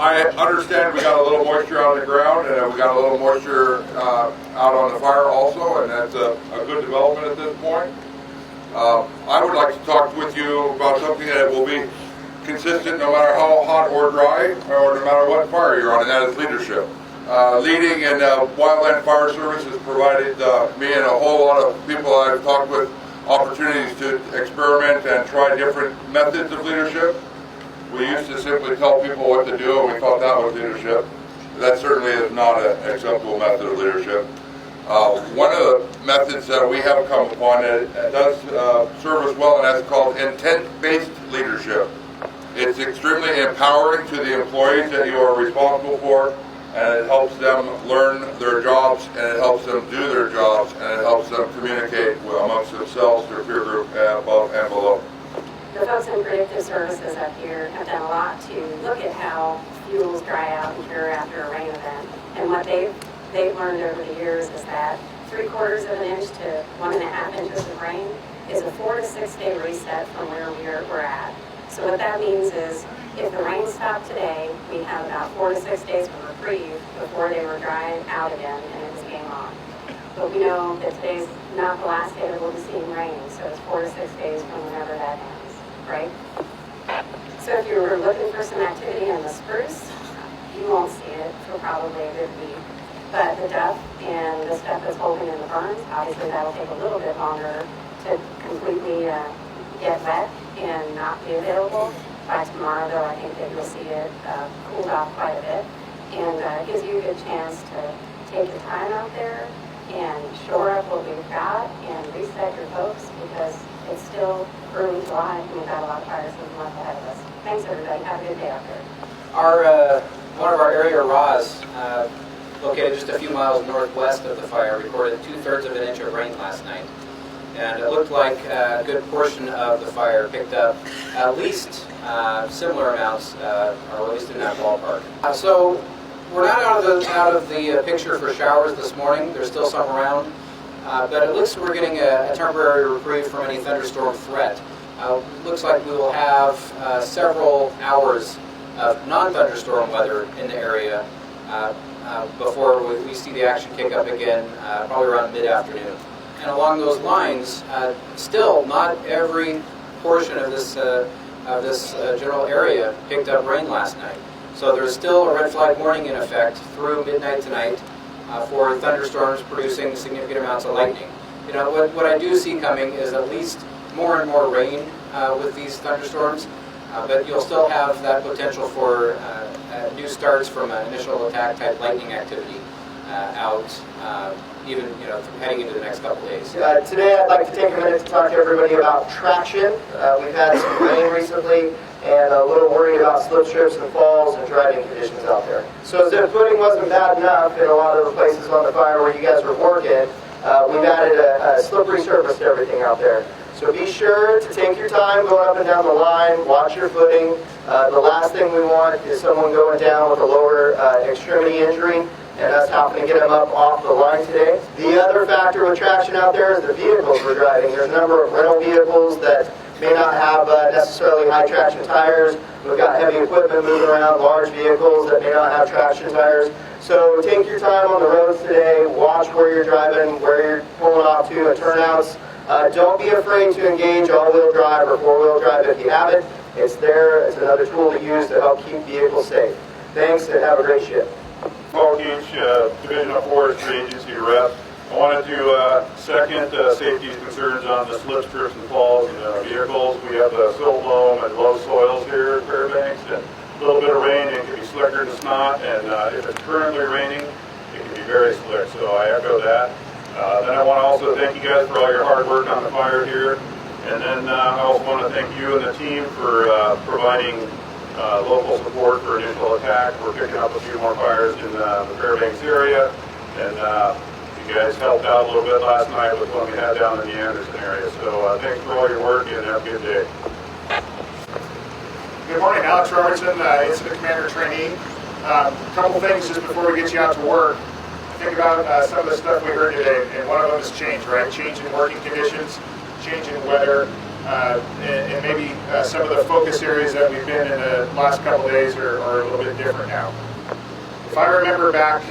I understand we got a little moisture on the ground, and we got a little moisture out on the fire also, and that's a good development at this point. I would like to talk with you about something that will be consistent no matter how hot or dry, or no matter what fire you're on, and that is leadership. Leading in wildland fire service has provided me and a whole lot of people I've talked with opportunities to experiment and try different methods of leadership. We used to simply tell people what to do, and we thought that was leadership. That certainly is not an acceptable method of leadership. One of the methods that we have come upon that does serve us well, and that's called intent-based leadership. It's extremely empowering to the employees that you are responsible for, and it helps them learn their jobs, and it helps them do their jobs, and it helps them communicate amongst themselves, their peer group, above and below. The folks in predictive services up here have done a lot to look at how fuels dry out and cure after a rain event. And what they've learned over the years is that 3/4 of an inch to 1.5 inches of rain is a 4 to 6 day reset from where we're at. So what that means is if the rain stopped today, we have about 4 to 6 days of reprieve before they were drying out again and it was game on. But we know that today's not the last day that we'll be seeing rain, so it's 4 to 6 days from whenever that ends, right? So if you were looking for some activity in the spruce, you won't see it for probably a good week. But the duff and the stuff that's holding in the burns, obviously that'll take a little bit longer to completely get wet and not be available. By tomorrow, though, I think that you'll see it cooled off quite a bit, and it gives you a good chance to take your time out there and shore up what we've got and reset your folks, because it's still early July and we've got a lot of fire season left ahead of us. Thanks, everybody. Have a good day out there. One of our area RAWs, located just a few miles northwest of the fire, recorded 2/3 of an inch of rain last night. And it looked like a good portion of the fire picked up at least similar amounts, or at least in that ballpark. So we're not out of the picture for showers this morning. There's still some around, but it looks we're getting a temporary reprieve from any thunderstorm threat. Looks like we will have several hours of non-thunderstorm weather in the area before we see the action kick up again, probably around mid-afternoon. And along those lines, still not every portion of this general area picked up rain last night. So there's still a red flag warning in effect through midnight tonight for thunderstorms producing significant amounts of lightning. You know, what I do see coming is at least more and more rain with these thunderstorms, but you'll still have that potential for new starts from an initial attack type lightning activity out. Even heading into the next couple days. Today I'd like to take a minute to talk to everybody about traction. We've had some rain recently and a little worry about slip strips and falls and driving conditions out there. So as if footing wasn't bad enough in a lot of the places on the fire where you guys were working, we've added a slippery surface to everything out there. So be sure to take your time going up and down the line, watch your footing. The last thing we want is someone going down with a lower extremity injury, and us having to get them up off the line today. The other factor with traction out there is the vehicles we're driving. There's a number of rental vehicles that may not have necessarily high traction tires. We've got heavy equipment moving around, large vehicles that may not have traction tires. So take your time on the roads today, watch where you're driving, where you're pulling off to, and turnouts. Don't be afraid to engage all-wheel drive or four-wheel drive if you have it. It's there. It's another tool to use to help keep vehicles safe. Thanks, and have a great shift. Paul Keach, Division of Forestry Agency Rep. I wanted to second safety concerns on the slip strips and falls in vehicles. We have silt loam and low soils here at Fairbanks, and a little bit of rain, it can be slicker than snot, and if it's currently raining, it can be very slick, so I echo that. Then I want to also thank you guys for all your hard work on the fire here, and then I also want to thank you and the team for providing local support for initial attack. We're picking up a few more fires in the Fairbanks area, and you guys helped out a little bit last night with what we had down in the Anderson area. So thanks for all your work, and have a good day. Good morning, Alex Robertson, Incident Commander Trainee. A couple things just before we get you out to work. Think about some of the stuff we heard today, and one of them is change, right? Change in working conditions, change in weather, and maybe some of the focus areas that we've been in the last couple days are a little bit different now. If I remember back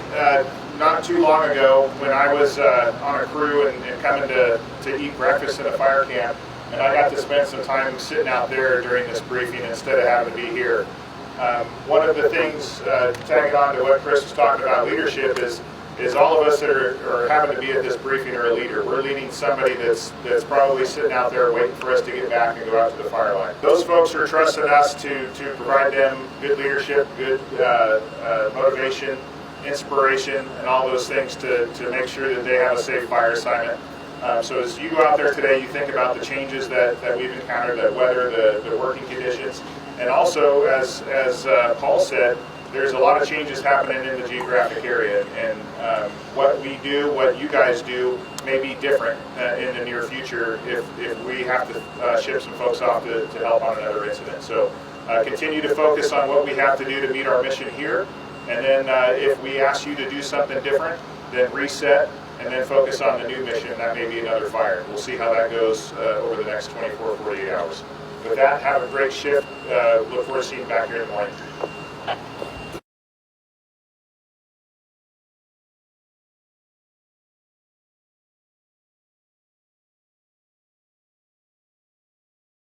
not too long ago when I was on a crew and coming to eat breakfast in a fire camp, and I got to spend some time sitting out there during this briefing instead of having to be here. One of the things, tagging on to what Chris was talking about leadership, is all of us that are having to be at this briefing are a leader. We're leading somebody that's probably sitting out there waiting for us to get back and go out to the fire line. Those folks are trusting us to provide them good leadership, good motivation, inspiration, and all those things to make sure that they have a safe fire assignment. So as you go out there today, you think about the changes that we've encountered, the weather, the working conditions, and also, as Paul said, there's a lot of changes happening in the geographic area, and what we do, what you guys do, may be different in the near future if we have to ship some folks off to help on another incident. So continue to focus on what we have to do to meet our mission here, and then if we ask you to do something different, then reset, and then focus on the new mission. That may be another fire. We'll see how that goes over the next 24, 48 hours. With that, have a great shift. Look forward to seeing you back here in the morning.